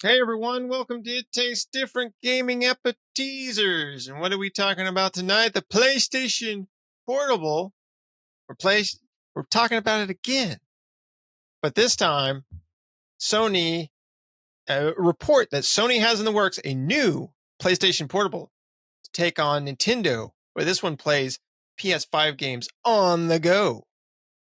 Hey everyone, welcome to It Tastes Different Gaming Appetizers. And what are we talking about tonight? The PlayStation Portable. We're talking about it again. But this time, Sony report that Sony has in the works a new PlayStation Portable to take on Nintendo, where this one plays PS5 games on the go.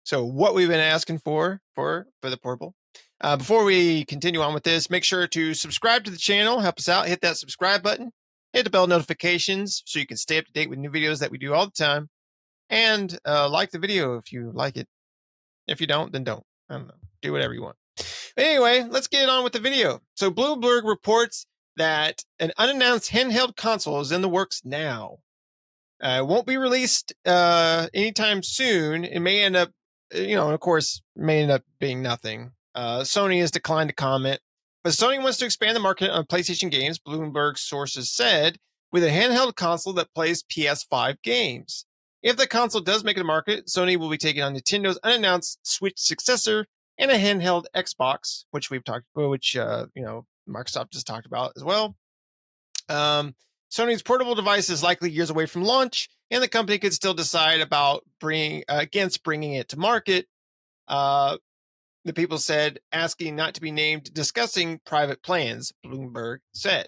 So what we've been asking for the portable. Before we continue on with this, make sure to subscribe to the channel, help us out, hit that subscribe button, hit the bell notifications so you can stay up to date with new videos that we do all the time, and like the video if you like it. If you don't, then don't. I don't know. Do whatever you want. Anyway, let's get on with the video. So Bloomberg reports that an unannounced handheld console is in the works now. It won't be released anytime soon. It may end up, of course, may end up being nothing. Sony has declined to comment, but Sony wants to expand the market on PlayStation games, Bloomberg sources said, with a handheld console that plays PS5 games. If the console does make it to market, Sony will be taking on Nintendo's unannounced Switch successor and a handheld Xbox, which Microsoft just talked about as well. Sony's portable device is likely years away from launch, and the company could still decide about against bringing it to market. The people said, asking not to be named, discussing private plans, Bloomberg said.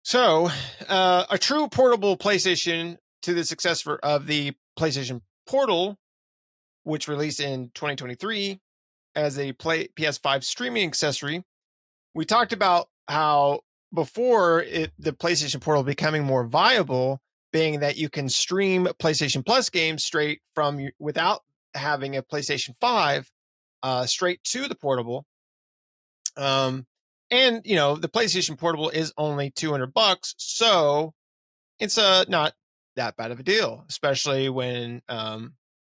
So, a true portable PlayStation to the successor of the PlayStation Portal, which released in 2023 as a PS5 streaming accessory. We talked about how before the PlayStation Portal becoming more viable, being that you can stream PlayStation Plus games straight from without having a PlayStation 5 straight to the portable. And the PlayStation Portable is only $200, so it's not that bad of a deal, especially when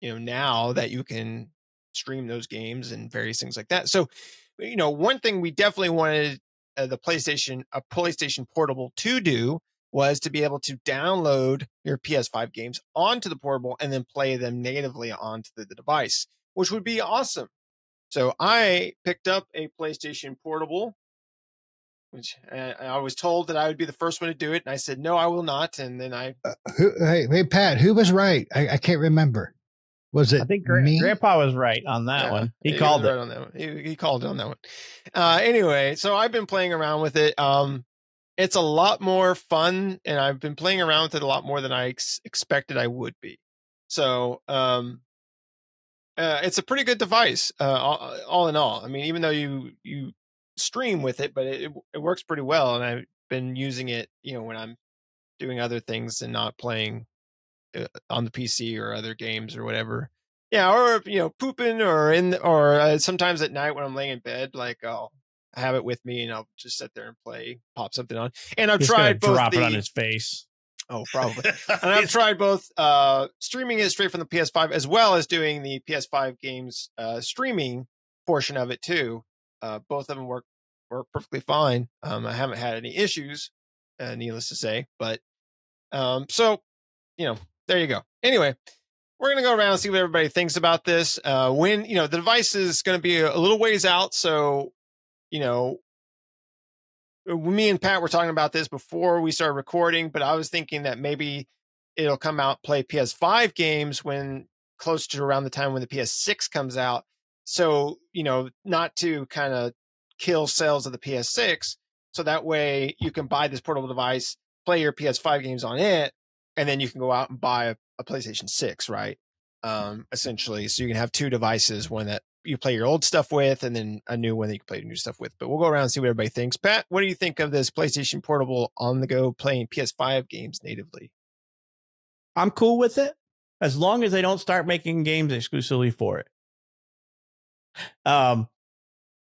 now that you can stream those games and various things like that. So, one thing we definitely wanted the PlayStation Portable to do was to be able to download your PS5 games onto the portable and then play them natively onto the device, which would be awesome. So I picked up a PlayStation Portable, which I was told that I would be the first one to do it, and I said no, I will not. And then hey, Pat, who was right? I can't remember. Was it? I think me? Grandpa was right on that one. He called it. Right on that one. He called it on that one. Anyway, so I've been playing around with it. It's a lot more fun, and I've been playing around with it a lot more than I expected I would be. So, it's a pretty good device, all in all. I mean, even though you stream with it, but it works pretty well, and I've been using it, when I'm doing other things and not playing on the PC or other games or whatever. Yeah, or pooping or sometimes at night when I'm laying in bed, like I'll have it with me and I'll just sit there and play, pop something on. And I've tried both. Drop it on his face. Oh, probably. And I've tried both streaming it straight from the PS5 as well as doing the PS5 games streaming portion of it too. Both of them work perfectly fine. I haven't had any issues, needless to say. But so there you go. Anyway, we're going to go around and see what everybody thinks about this. When, the device is going to be a little ways out. So, me and Pat were talking about this before we started recording, but I was thinking that maybe it'll come out, play PS5 games when close to around the time when the PS6 comes out. So, not to kind of kill sales of the PS6. So that way you can buy this portable device, play your PS5 games on it, and then you can go out and buy a PlayStation 6, right? Essentially. So you can have two devices, one that you play your old stuff with, and then a new one that you can play your new stuff with. But we'll go around and see what everybody thinks. Pat, what do you think of this PlayStation Portable on the go playing PS5 games natively? I'm cool with it as long as they don't start making games exclusively for it.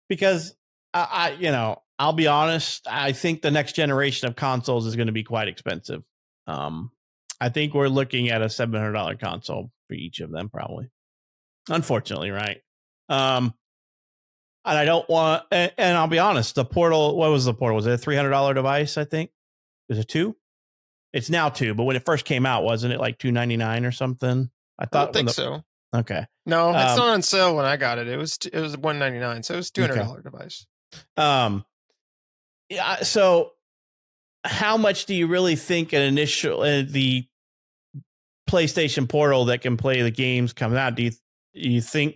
Because I'll be honest, I think the next generation of consoles is going to be quite expensive. I think we're looking at a $700 console for each of them, probably. Unfortunately, right? And I don't want, and I'll be honest, the Portal, what was the Portal? Was it a $300 device, I think? Is it $2? It's now $2, but when it first came out, wasn't it like $299 or something? I don't think so. Okay. No, it's not on sale when I got it. It was $199, so it was $200 device. Yeah. So, how much do you really think an initial the PlayStation Portal that can play the games coming out? Do you think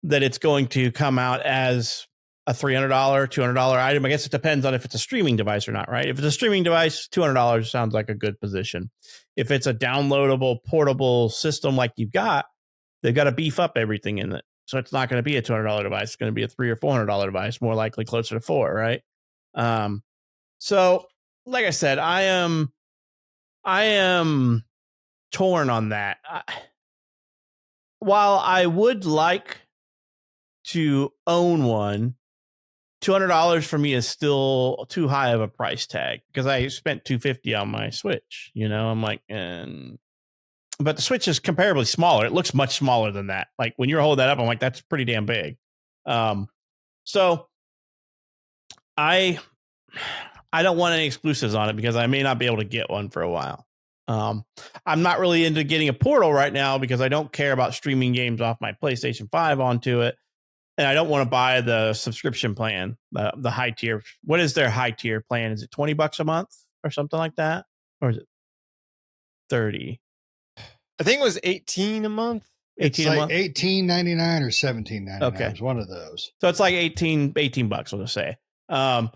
that it's going to come out as a $300, $200 item? I guess it depends on if it's a streaming device or not, right? If it's a streaming device, $200 sounds like a good position. If it's a downloadable portable system like you've got, they've got to beef up everything in it. So it's not going to be a $200 device. It's going to be a $300 or $400 device, more likely closer to four, right? So like I said, I am torn on that. While I would like to own one, $200 for me is still too high of a price tag because I spent $250 on my Switch. I'm like, but the Switch is comparably smaller. It looks much smaller than that. Like when you're holding that up, I'm like, that's pretty damn big. So I don't want any exclusives on it because I may not be able to get one for a while. I'm not really into getting a Portal right now because I don't care about streaming games off my PlayStation 5 onto it. And I don't want to buy the subscription plan, the high tier. What is their high tier plan? Is it $20 a month or something like that? Or is it 30? I think it was 18 a month. It's 18 a like month? $18.99 or $17.99. Okay. It was one of those. So it's like 18 bucks, I'll just say. So,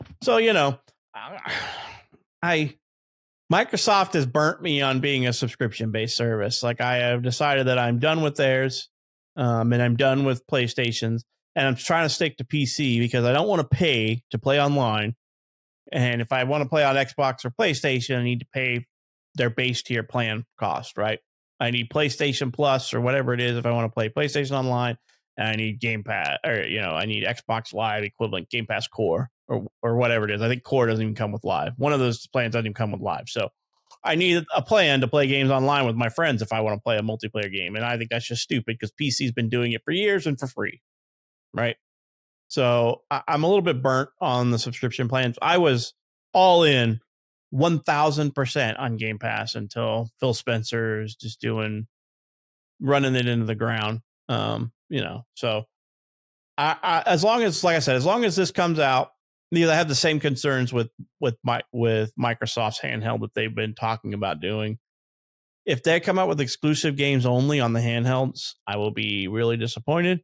Microsoft has burnt me on being a subscription-based service. Like I have decided that I'm done with theirs, and I'm done with PlayStation's, and I'm trying to stick to PC because I don't want to pay to play online. And if I want to play on Xbox or PlayStation, I need to pay their base tier plan cost, right? I need PlayStation Plus or whatever it is if I want to play PlayStation Online, and I need Game Pass, or I need Xbox Live equivalent Game Pass Core or whatever it is. I think Core doesn't even come with Live. One of those plans doesn't even come with Live. So I need a plan to play games online with my friends if I want to play a multiplayer game, and I think that's just stupid because PC's been doing it for years and for free, right? So I'm a little bit burnt on the subscription plans. I was all in 1,000% on Game Pass until Phil Spencer's just running it into the ground. So as long as, like I said, as long as this comes out, I have the same concerns with Microsoft's handheld that they've been talking about doing. If they come out with exclusive games only on the handhelds, I will be really disappointed.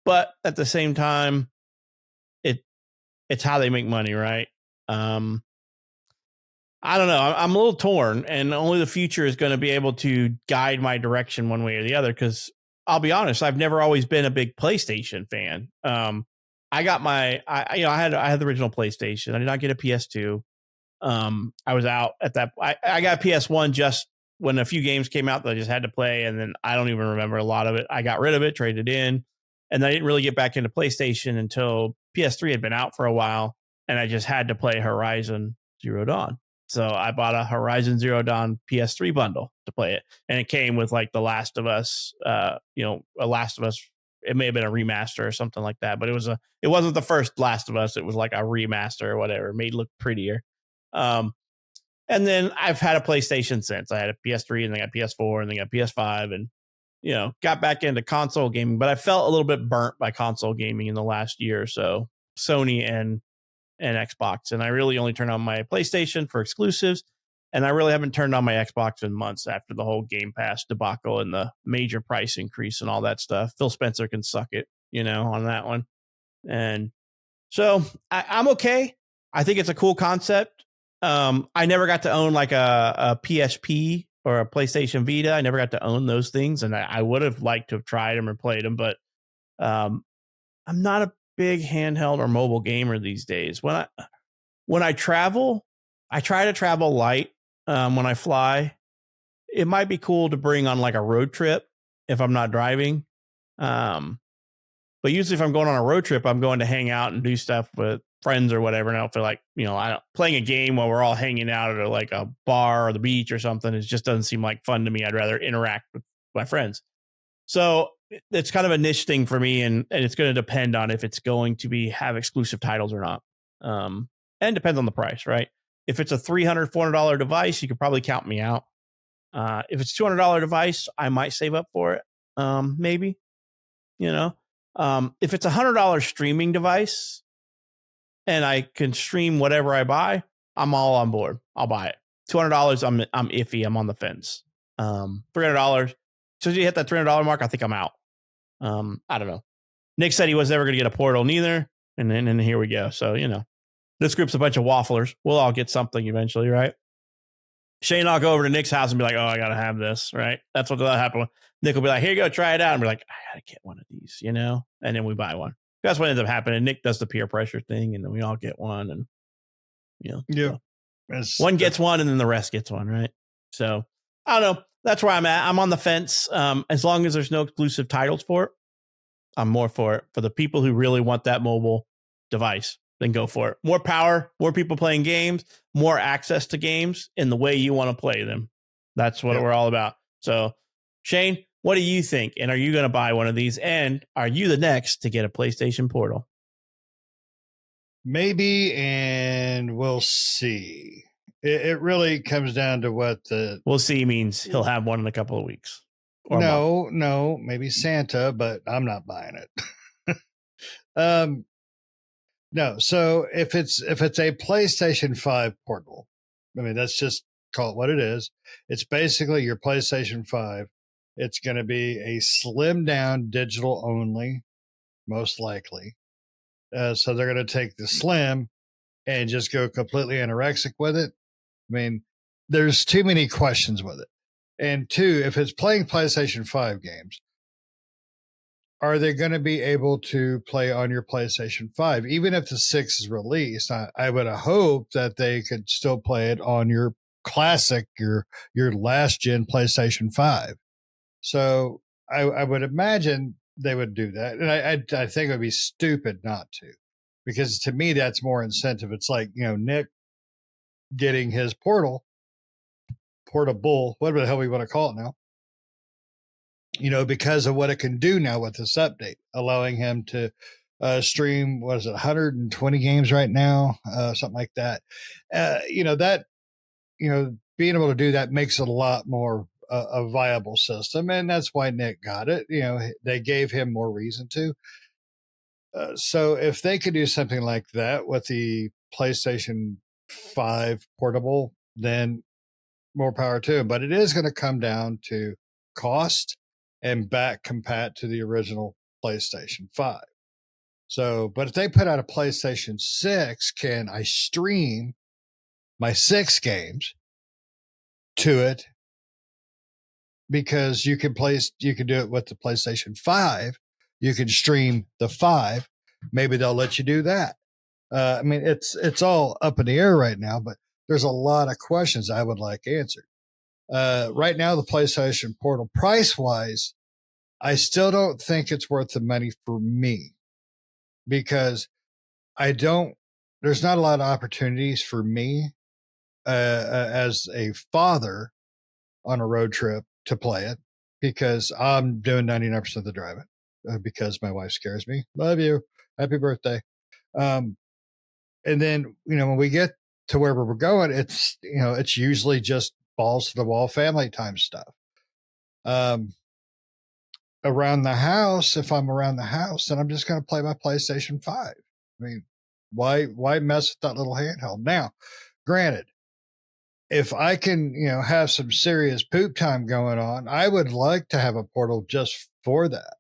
But at the same time, it's how they make money, right? I don't know. I'm a little torn, and only the future is going to be able to guide my direction one way or the other. Because I'll be honest, I've never always been a big PlayStation fan. I got I had the original PlayStation. I did not get a PS2. I was out at that. I got PS1 just when a few games came out that I just had to play, and then I don't even remember a lot of it. I got rid of it, traded in, and I didn't really get back into PlayStation until PS3 had been out for a while, and I just had to play Horizon Zero Dawn. So I bought a Horizon Zero Dawn PS3 bundle to play it, and it came with like The Last of Us. A Last of Us. It may have been a remaster or something like that, but it wasn't the first Last of Us. It was like a remaster or whatever, made it look prettier. And then I've had a PlayStation since. I had a PS3 and then got PS4 and then got PS5 and got back into console gaming, but I felt a little bit burnt by console gaming in the last year or so, Sony and Xbox. And I really only turned on my PlayStation for exclusives, and I really haven't turned on my Xbox in months after the whole Game Pass debacle and the major price increase and all that stuff. Phil Spencer can suck it, on that one. And so I'm okay. I think it's a cool concept. I never got to own like a PSP or a PlayStation Vita. I never got to own those things, and I would have liked to have tried them or played them, but I'm not a big handheld or mobile gamer these days. When I travel, I try to travel light. When I fly, it might be cool to bring on like a road trip if I'm not driving. But usually if I'm going on a road trip, I'm going to hang out and do stuff with friends or whatever. And I don't feel like, playing a game while we're all hanging out at like a bar or the beach or something. It just doesn't seem like fun to me. I'd rather interact with my friends. So it's kind of a niche thing for me. And it's going to depend on if it's going to have exclusive titles or not. And it depends on the price, right? If it's a $300, $400 device, you could probably count me out. If it's $200 device, I might save up for it. Maybe, if it's $100 streaming device, and I can stream whatever I buy, I'm all on board. I'll buy it. $200, I'm iffy. I'm on the fence. $300. So you hit that $300 mark, I think I'm out. I don't know. Nick said he was never going to get a Portal neither, and then here we go. So this group's a bunch of wafflers. We'll all get something eventually, right? Shane and I'll go over to Nick's house and be like, "Oh, I gotta have this," right? That's what'll happen. Nick will be like, "Here you go, try it out," and we're like, "I gotta get one of these," and then we buy one. That's what ends up happening. Nick does the peer pressure thing, and then we all get one, and yeah, so one gets one, and then the rest gets one, right? So I don't know. That's where I'm at. I'm on the fence. As long as there's no exclusive titles for it, I'm more for it. For the people who really want that mobile device, then go for it. More power, more people playing games, more access to games in the way you want to play them. That's what we're all about. So, Shane, what do you think? And are you going to buy one of these? And are you the next to get a PlayStation Portal? Maybe, and we'll see. It really comes down to what we'll see means he'll have one in a couple of weeks. No, maybe Santa, but I'm not buying it. No. So if it's a PlayStation 5 portable, I mean, let's just call it what it is. It's basically your PlayStation 5. It's going to be a slimmed down digital only, most likely. So they're going to take the Slim and just go completely anorexic with it. I mean, there's too many questions with it. And two, if it's playing PlayStation 5 games, are they going to be able to play on your PlayStation 5? Even if the 6 is released, I would hope that they could still play it on your classic, your last gen PlayStation 5. So I would imagine they would do that. And I think it would be stupid not to, because to me, that's more incentive. It's like, Nick getting his portable, whatever the hell we want to call it now, because of what it can do now with this update, allowing him to stream, 120 games right now, something like that. Being able to do that makes it a lot more a viable system. And that's why Nick got it. They gave him more reason to. So if they could do something like that with the PlayStation 5 portable, then more power to him. But it is going to come down to cost and back compat to the original PlayStation 5. So, but if they put out a PlayStation 6, can I stream my 6 games to it? Because you can do it with the PlayStation 5. You can stream the 5. Maybe they'll let you do that. I mean, it's all up in the air right now, but there's a lot of questions I would like answered. Right now, the PlayStation Portal, price-wise, I still don't think it's worth the money for me, because there's not a lot of opportunities for me as a father on a road trip to play it, because I'm doing 99% of the driving because my wife scares me. Love you. Happy birthday. And then, when we get to where we're going, it's usually just balls to the wall family time stuff. Around the house, if I'm around the house, then I'm just going to play my PlayStation 5. I mean, why mess with that little handheld? Now, granted, if I can, have some serious poop time going on, I would like to have a portal just for that.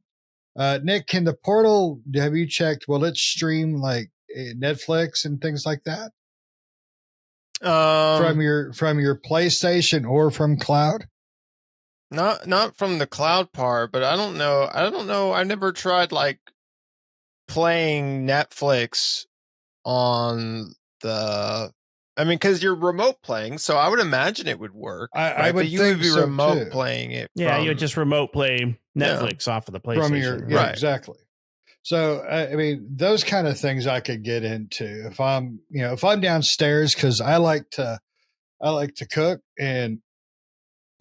Nick, can the portal, have you checked, will it stream like Netflix and things like that? From your PlayStation or from cloud? Not from the cloud part, but I don't know. I never tried like playing Netflix on because you're remote playing, so I would imagine it would work. I would you think would be so remote too. playing it. Yeah, you would just remote play Netflix off of the PlayStation. From your, right. Exactly. So, I mean, those kind of things I could get into if I'm downstairs, because I like to cook, and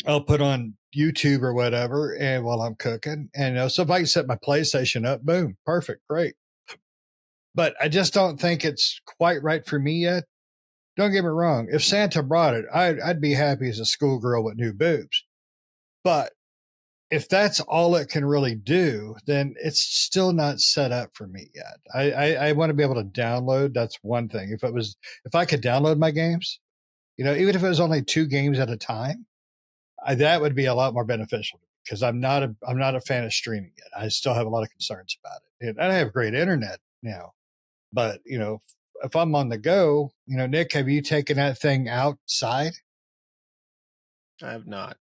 I'll put on YouTube or whatever, and while I'm cooking, and so if I can set my PlayStation up, boom, perfect, great. But I just don't think it's quite right for me yet. Don't get me wrong. If Santa brought it, I'd be happy as a schoolgirl with new boobs. But if that's all it can really do, then it's still not set up for me yet. I want to be able to download. That's one thing. If I could download my games, even if it was only 2 games at a time, that would be a lot more beneficial because I'm not a fan of streaming yet. I still have a lot of concerns about it. And I have great internet now, but if I'm on the go, Nick, have you taken that thing outside? I have not.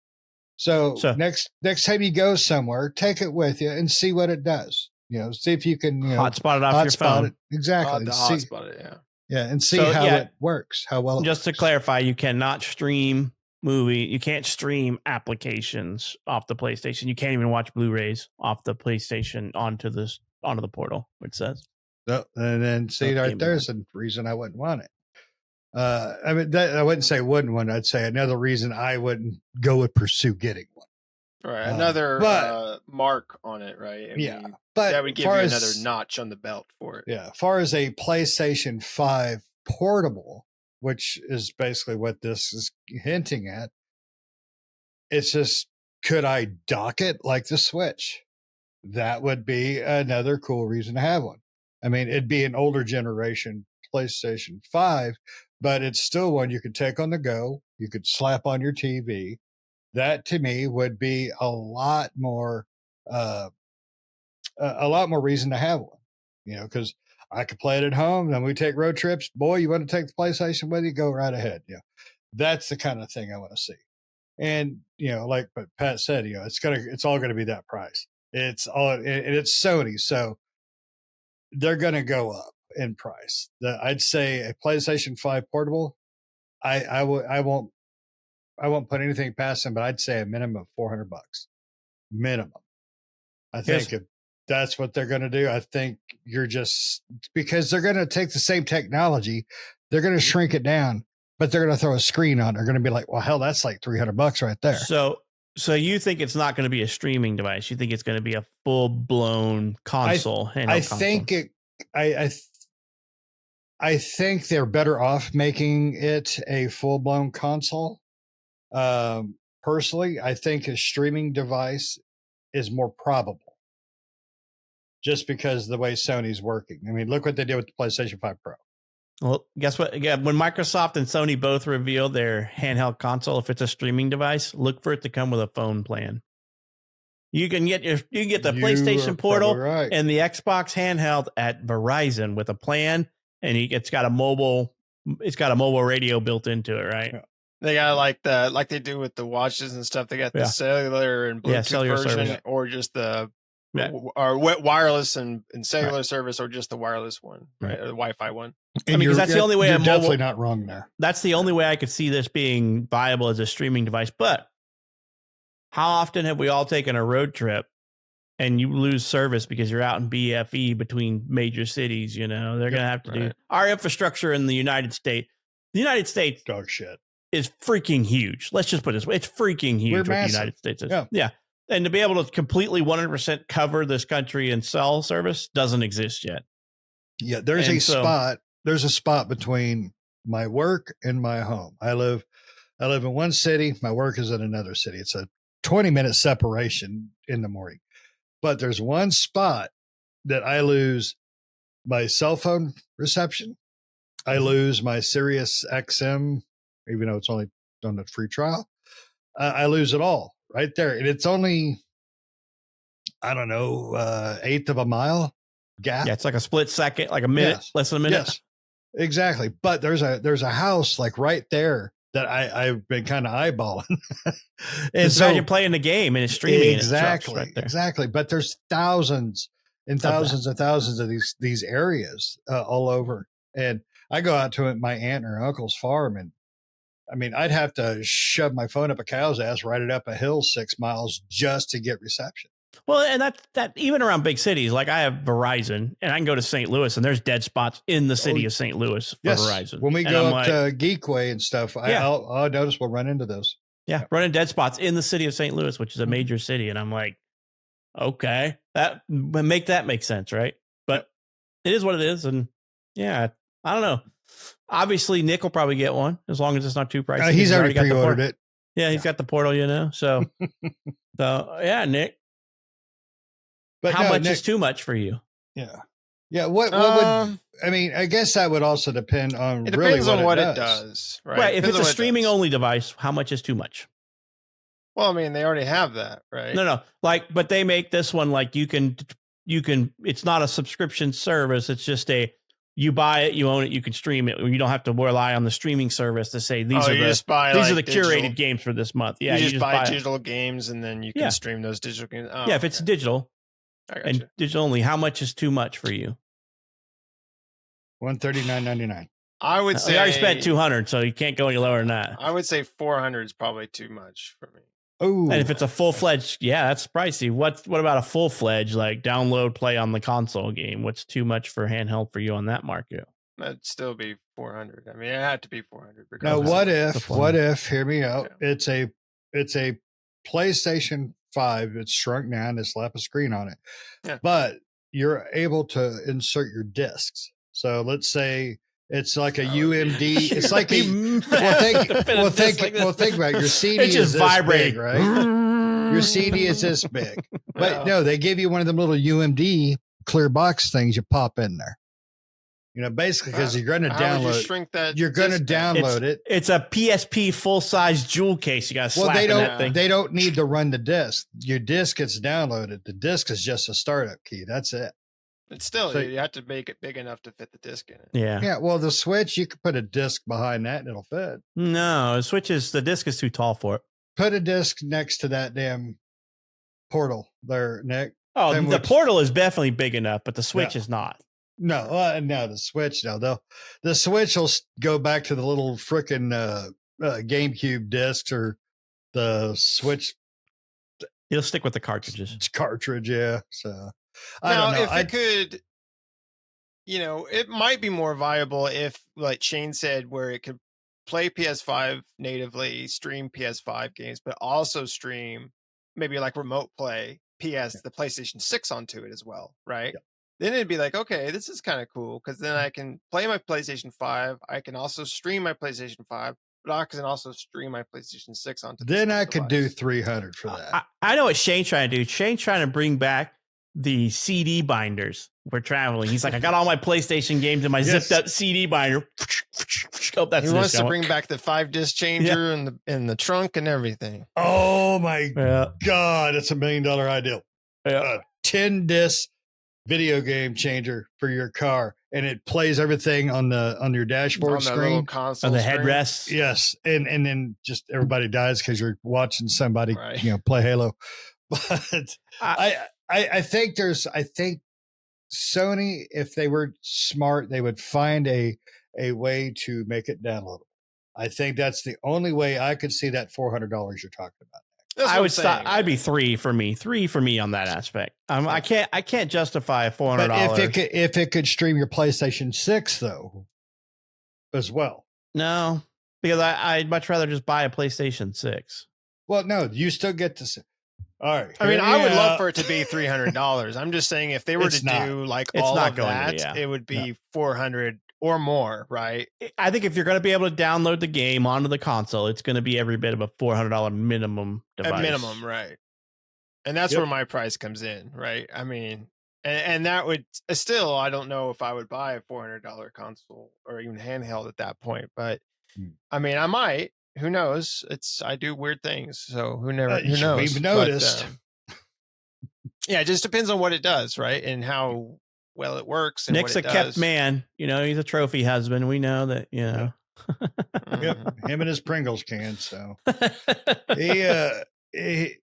So next time you go somewhere, take it with you and see what it does. See if you can hotspot it off your phone. It. Exactly. Hotspot it, yeah. Yeah, and see how it works, how well it just works. To clarify, you cannot stream you can't stream applications off the PlayStation. You can't even watch Blu-rays off the PlayStation onto the portal, it says. And then there's a reason I wouldn't want it. I wouldn't say wouldn't want it. I'd say another reason I wouldn't go and pursue getting one. Right, another mark on it, right? But that would give you another notch on the belt for it. Yeah, as far as a PlayStation 5 portable, which is basically what this is hinting at, it's just, could I dock it like the Switch? That would be another cool reason to have one. I mean, it'd be an older generation PlayStation 5, but it's still one you could take on the go. You could slap on your TV. That to me would be a lot more reason to have one, because I could play it at home. Then we take road trips. Boy, you want to take the PlayStation with you? Go right ahead. That's the kind of thing I want to see. And like what Pat said, it's all going to be that price. It's Sony, so they're going to go up in price. I'd say a PlayStation 5 portable, I won't put anything past them, but I'd say a minimum of $400 minimum. I think if that's what they're going to do, I think because they're going to take the same technology, they're going to shrink it down, but they're going to throw a screen on. They're going to be like, well, hell, that's like $300 right there. So you think it's not going to be a streaming device? You think it's going to be a full blown console? I think they're better off making it a full blown console. Personally, I think a streaming device is more probable, just because of the way Sony's working. I mean, look what they did with the PlayStation 5 Pro. Well, guess what? Yeah, when Microsoft and Sony both reveal their handheld console, if it's a streaming device, look for it to come with a phone plan. You can get the PlayStation Portal and the Xbox handheld at Verizon with a plan, and it's got a mobile radio built into it, right? Yeah. They got like they do with the watches and stuff. They got the cellular and Bluetooth version, service. Or just the or wireless and cellular service, or just the wireless one, right? Or the Wi-Fi one. Because that's the only way. You're definitely not wrong there. That's the only way I could see this being viable as a streaming device. But how often have we all taken a road trip and you lose service because you're out in BFE between major cities? They're going to have to do our infrastructure in the United States. The United States dog shit is freaking huge. Let's just put it this way. It's freaking huge. What the United States is. Yeah. And to be able to completely 100% cover this country and cell service doesn't exist yet. Yeah. There's a spot between my work and my home. I live in one city. My work is in another city. It's a 20-minute separation in the morning, but there's one spot that I lose my cell phone reception. I lose my Sirius XM, even though it's only on the free trial. I lose it all right there. And it's only, I don't know, eighth of a mile gap. Yeah, it's like a split second, like a minute, less than a minute. Yes, exactly. But there's a house like right there that I've been kind of eyeballing. And so you're playing the game and it's streaming. Exactly. And exactly. But there's thousands and thousands and thousands of these areas all over. And I go out to my aunt or uncle's farm, and I mean, I'd have to shove my phone up a cow's ass, ride it up a hill 6 miles just to get reception. Well, and that even around big cities, like I have Verizon, and I can go to St. Louis, and there's dead spots in the city of St. Louis for Verizon. When we go up to Geekway and stuff, I'll notice we'll run into those. Yeah, running dead spots in the city of St. Louis, which is a major city, and I'm like, okay, that make sense, right? But it is what it is, and I don't know. Obviously, Nick will probably get one as long as it's not too pricey. He's already pre-ordered it. Yeah, he's got the portal, So, yeah, Nick. But how much Nick, is too much for you? Yeah. Yeah. What would, I mean, I guess that would also depend on really what it does. Right. Right. If it's a streaming only device, how much is too much? Well, I mean, they already have that, right? No. But they make this one you can, it's not a subscription service. It's just you buy it, you own it, you can stream it. You don't have to rely on the streaming service to say these are the curated games for this month. Yeah, you just buy digital games and then you can stream those digital games. Oh, yeah, if it's digital and digital only, how much is too much for you? $139.99. I would say I already spent $200, so you can't go any lower than that. I would say $400 is probably too much for me. Oh, and if it's a full-fledged, that's pricey. What about a full-fledged download play on the console game? What's too much for handheld for you on that market? That'd still be $400. I mean, it had to be $400. Now, what if? Hear me out. Yeah. It's a PlayStation 5. It's shrunk down. It's slap a screen on it, but you're able to insert your discs. So let's say it's like a UMD. It's like think about it. Your CD is this big, right? Your CD is this big, but no, they give you one of them little UMD clear box things you pop in there. Basically because you're going to download. You're going to download it. It's a PSP full size jewel case. You got to slap in that thing. They don't need to run the disc. Your disc gets downloaded. The disc is just a startup key. That's it. But still, you have to make it big enough to fit the disc in it. Yeah. Yeah. Well, the Switch, you could put a disc behind that and it'll fit. No, the disc is too tall for it. Put a disc next to that damn portal there, Nick. Oh, the portal is definitely big enough, but the Switch is not. No, the Switch. No, the Switch will go back to the little frickin' GameCube discs or the Switch. It'll stick with the cartridges. Cartridge, yeah. So I don't know. If it could, it might be more viable if, like Shane said, where it could play PS5 natively, stream PS5 games, but also stream maybe like remote play the PlayStation 6 onto it as well, right? Yeah. Then it'd be like, okay, this is kind of cool because then I can play my PlayStation 5. I can also stream my PlayStation 5, but I can also stream my PlayStation 6 onto. Then I could do $300 for that. I know what Shane's trying to do. Shane's trying to bring back the CD binders. We're traveling. He's like, I got all my PlayStation games in my zipped up CD binder. Oh, he wants to bring back the 5-disc changer and the trunk and everything. Oh my God, it's $1 million idea. 10-disc video game changer for your car, and it plays everything on your dashboard screen, on the headrest. Yes, and then just everybody dies because you're watching somebody play Halo. But I think Sony, if they were smart, they would find a way to make it downloadable. I think that's the only way I could see that $400 you're talking about. I would stop. I'd be three for me on that aspect. I can't justify $400. But if it could stream your PlayStation 6 though, as well. No, because I'd much rather just buy a PlayStation 6. Well, no, you still get to. All right. I mean, I would love for it to be $300. I'm just saying if they were to do like all of that, it would be $400 or more, right? I think if you're going to be able to download the game onto the console, it's going to be every bit of a $400 minimum device. A minimum, right? And that's where my price comes in, right? I mean, and that would still, I don't know if I would buy a $400 console or even handheld at that point, but I mean, I might. Who knows? I do weird things, so who knows? We've noticed. Yeah, it just depends on what it does, right? And how well it works. And Nick's a kept man. He's a trophy husband. We know that, Yep. Him and his Pringles can. So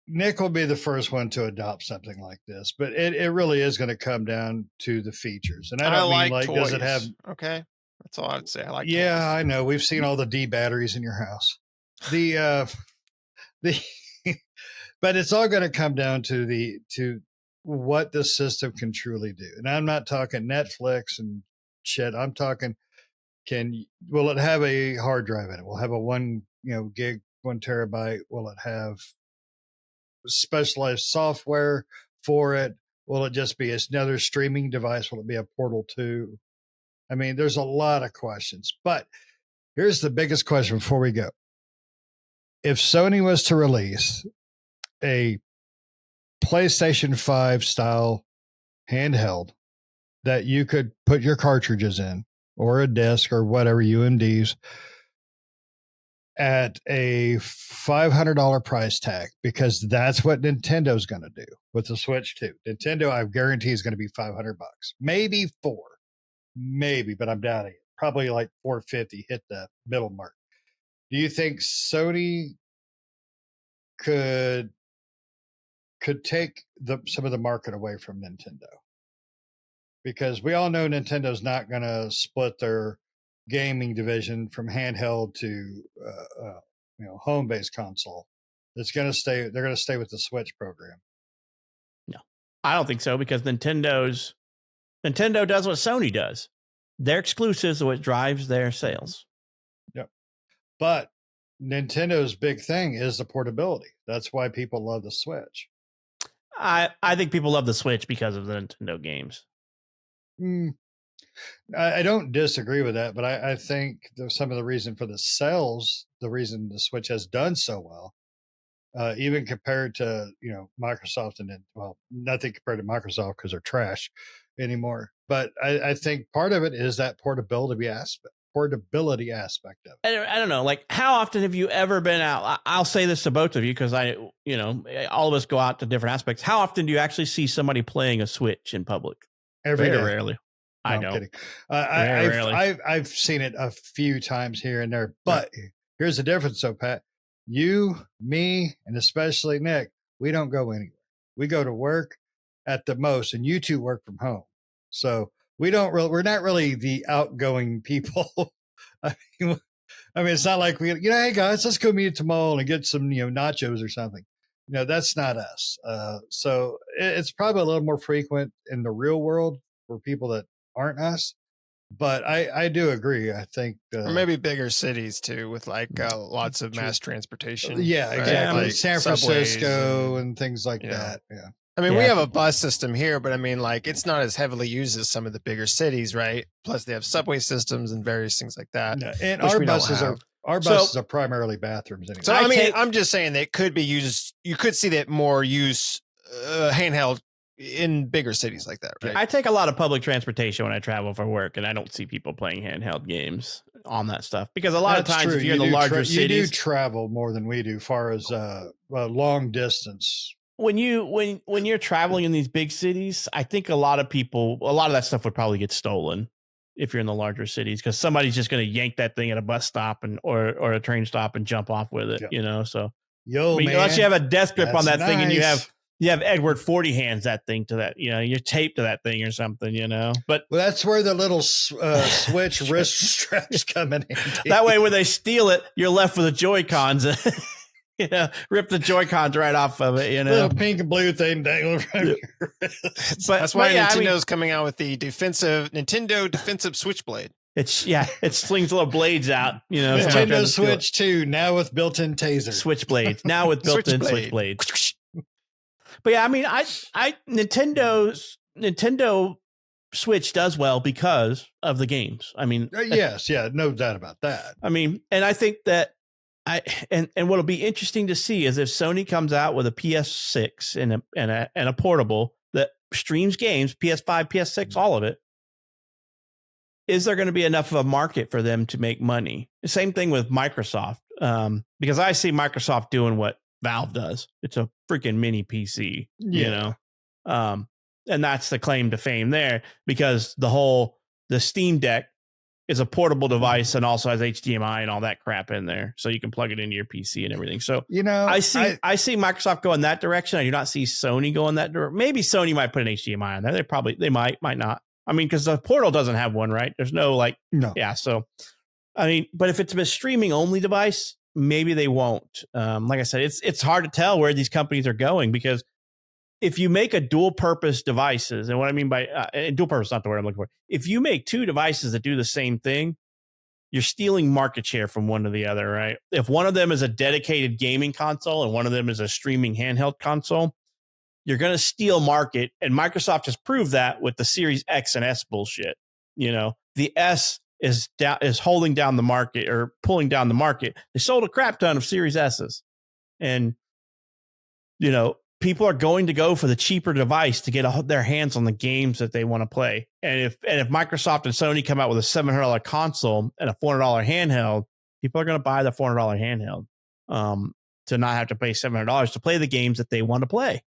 Nick will be the first one to adopt something like this, but it really is going to come down to the features. And I don't mean like, does it have, okay. That's all I would say. I like. Yeah, toys. I know. We've seen all the D batteries in your house. But it's all going to come down to what the system can truly do. And I'm not talking Netflix and shit. I'm talking, will it have a hard drive in it? Will it have a 1 gig, 1 terabyte? Will it have specialized software for it? Will it just be another streaming device? Will it be a Portal 2? I mean, there's a lot of questions, but here's the biggest question before we go. if Sony was to release a PlayStation 5 style handheld that you could put your cartridges in or a disc or whatever UMDs at a $500 price tag, because that's what Nintendo's going to do with the Switch 2. Nintendo, I guarantee, is going to be $500, maybe $400, maybe, but I'm doubting it. Probably like $450 hit the middle mark. Do you think Sony could take some of the market away from Nintendo? Because we all know Nintendo's not going to split their gaming division from handheld to home-based console. It's going to stay. They're going to stay with the Switch program. No, I don't think so, because Nintendo does what Sony does. Their exclusives are what drives their sales. Yep. But Nintendo's big thing is the portability. That's why people love the Switch. I think people love the Switch because of the Nintendo games. I don't disagree with that, but I think some of the reason for the sales, the reason the Switch has done so well, even compared to Microsoft, and nothing compared to Microsoft because they're trash anymore. But I think part of it is that portability aspect of it. I don't know. Like, how often have you ever been out? I'll say this to both of you, because all of us go out to different aspects. How often do you actually see somebody playing a Switch in public? Very rarely. No, I know. I'm kidding. I've seen it a few times here and there, but here's the difference, though, Pat. You, me, and especially Nick, we don't go anywhere. We go to work at the most, and you two work from home. So we're not really the outgoing people. I mean, it's not like hey guys, let's go meet at the mall and get some, nachos or something. That's not us. So it's probably a little more frequent in the real world for people that aren't us. But I do agree. I think or maybe bigger cities too, with like lots of mass transportation. Yeah, right? exactly. Like San Francisco and things like that. Yeah. I mean, we have a bus system here, but I mean, like, it's not as heavily used as some of the bigger cities, right? Plus, they have subway systems and various things like that. No, and our buses are primarily bathrooms anyway. So I'm just saying they could be used. You could see that more use handheld in bigger cities like that, right? I take a lot of public transportation when I travel for work, and I don't see people playing handheld games on that stuff, because a lot of times if you're in the larger cities, you do travel more than we do, far as long distance. When you're traveling in these big cities, I think a lot of that stuff would probably get stolen if you're in the larger cities, because somebody's just going to yank that thing at a bus stop or a train stop and jump off with it. Yep. So man, unless you have a death grip on that thing, and you have Edward 40 hands that thing to that, you're taped to that thing or something, But that's where the little Switch wrist straps come in handy. That way, when they steal it, you're left with the Joy-Cons. Rip the Joy-Cons right off of it, Little pink and blue thing dangling from your wrist. That's why Nintendo's coming out with the Nintendo defensive Switchblade. It slings little blades out, Nintendo Switch 2 now with built-in taser. Switchblades now with built-in switchblades. But yeah, I mean, Nintendo Switch does well because of the games. I mean, yes, no doubt about that. I mean, and I think that and what'll be interesting to see is if Sony comes out with a PS6 and a portable that streams games, PS5, PS6, all of it. Is there going to be enough of a market for them to make money? The same thing with Microsoft, because I see Microsoft doing what Valve does. It's a freaking mini PC, and that's the claim to fame there, because the Steam Deck is a portable device and also has HDMI and all that crap in there, so you can plug it into your PC and everything. So I see Microsoft go in that direction. I do not see Sony going that direction. Maybe Sony might put an HDMI on there. They might not. I mean, because the Portal doesn't have one, right? There's no no. Yeah. So I mean, but if it's a streaming only device, maybe they won't. Like I said, it's hard to tell where these companies are going, because if you make a dual purpose devices, and what I mean by dual purpose, not the word I'm looking for. If you make two devices that do the same thing, you're stealing market share from one to the other, right? If one of them is a dedicated gaming console and one of them is a streaming handheld console, you're going to steal market. And Microsoft has proved that with the Series X and S bullshit. The S is holding down the market or pulling down the market. They sold a crap ton of Series S's, and people are going to go for the cheaper device to get their hands on the games that they want to play. And if Microsoft and Sony come out with a $700 console and a $400 handheld, people are going to buy the $400 handheld to not have to pay $700 to play the games that they want to play.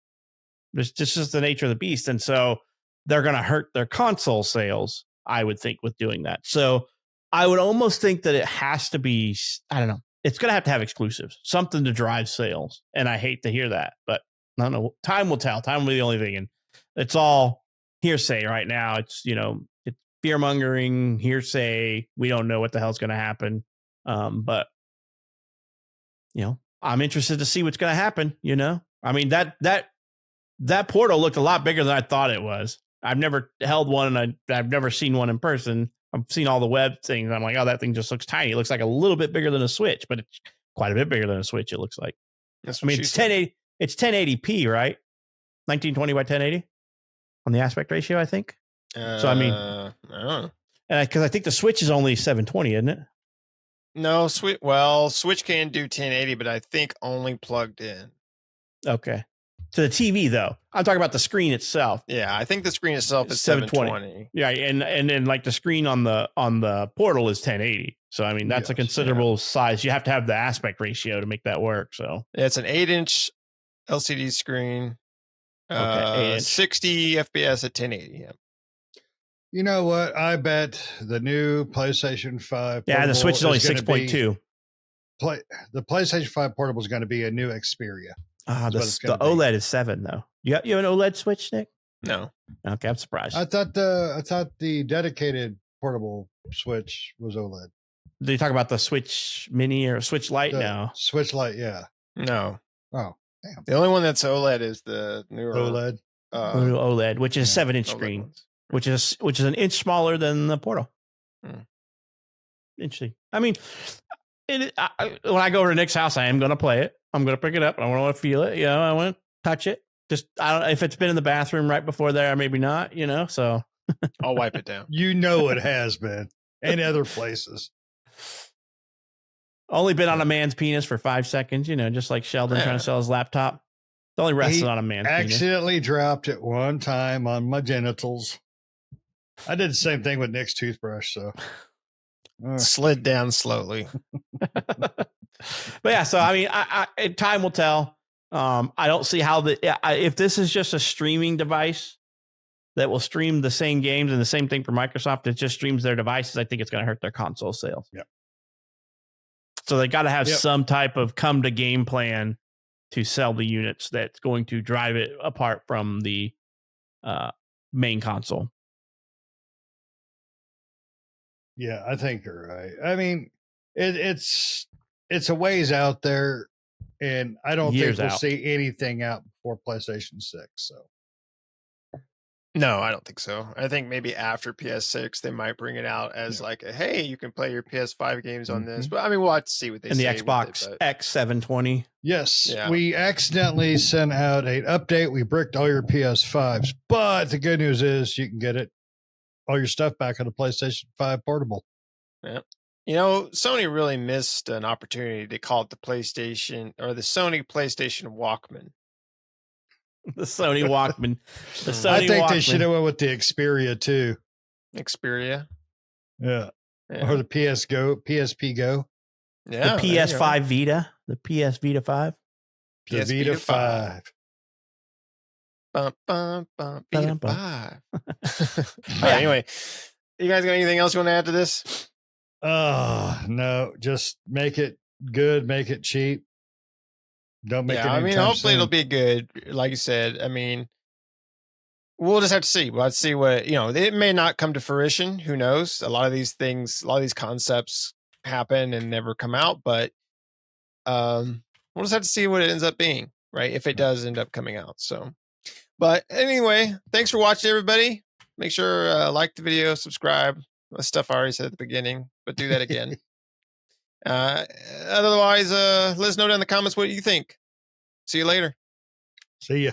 It's just the nature of the beast. And so they're going to hurt their console sales, I would think, with doing that. So I would almost think that it has to be, I don't know, it's going to have exclusives, something to drive sales. And I hate to hear that, but I don't know. Time will tell. Time will be the only thing. And it's all hearsay right now. It's, it's fear mongering, hearsay. We don't know what the hell's going to happen. But, I'm interested to see what's going to happen. I mean, that portal looked a lot bigger than I thought it was. I've never held one, and I've never seen one in person. I've seen all the web things. I'm like, oh, that thing just looks tiny. It looks like a little bit bigger than a Switch, but it's quite a bit bigger than a Switch. It looks like. It's 1080. It's 1080p, right? 1920 by 1080 on the aspect ratio, I think. So I mean, because I think the Switch is only 720, isn't it? No, Switch can do 1080, but I think only plugged in. Okay. To the TV though, I'm talking about the screen itself. Yeah, I think the screen itself is 720. Yeah, and then like the screen on the portal is 1080. So I mean that's a considerable size. You have to have the aspect ratio to make that work. So it's an 8-inch LCD screen. Okay, 60 FPS at 1080. Yeah. You know what? I bet the new PlayStation 5. Yeah, the Switch is only 6.2. The PlayStation 5 portable is going to be a new Xperia. The OLED is 7 though. You have an OLED Switch, Nick? No. Okay, I'm surprised. I thought the dedicated portable Switch was OLED. Do you talk about the Switch Mini or Switch Lite now? Switch Lite, yeah. No. Oh, damn. The only one that's OLED is the newer OLED. OLED, which is 7-inch screen, which is an inch smaller than the portal. Interesting. I mean, when I go over to Nick's house, I am going to play it. I'm going to pick it up. I want to feel it. I want to touch it. Just, I don't know if it's been in the bathroom right before there, maybe not, so. I'll wipe it down. It has been. And other places. Only been on a man's penis for 5 seconds, just like Sheldon trying to sell his laptop. It's only rested on a man's penis. Accidentally dropped it one time on my genitals. I did the same thing with Nick's toothbrush, so. Slid down slowly. But yeah, so I mean, time will tell. I don't see how if this is just a streaming device that will stream the same games and the same thing for Microsoft, it just streams their devices. I think it's going to hurt their console sales. Yep. So they got to have some type of come to game plan to sell the units that's going to drive it apart from the main console. Yeah, I think you're right. I mean, it's a ways out there, and I don't think we'll see anything out before PlayStation 6. So, no, I don't think so. I think maybe after PS6 they might bring it out as like, hey, you can play your PS5 games on this. But I mean, we'll have to see what they say. And the Xbox X720. Yes, we accidentally sent out an update. We bricked all your PS5s, but the good news is you can get all your stuff back on the PlayStation 5 portable. Yeah. Sony really missed an opportunity to call it the PlayStation or the Sony PlayStation Walkman. The Sony Walkman. I think they should have went with the Xperia too. Xperia? Yeah. Or the PSP Go. Yeah. The PS5 Vita. The PS Vita 5. The Vita 5. Vita 5. Anyway, you guys got anything else you want to add to this? No. Just make it good, make it cheap. Don't make it. I mean, hopefully it'll be good. Like you said, I mean, we'll just have to see. We'll have to see what, it may not come to fruition. Who knows? A lot of these concepts happen and never come out, but we'll just have to see what it ends up being, right? If it does end up coming out. So, but anyway, thanks for watching, everybody. Make sure like the video, subscribe. That's stuff I already said at the beginning, but do that again. Otherwise, let us know down in the comments what you think. See you later. See ya.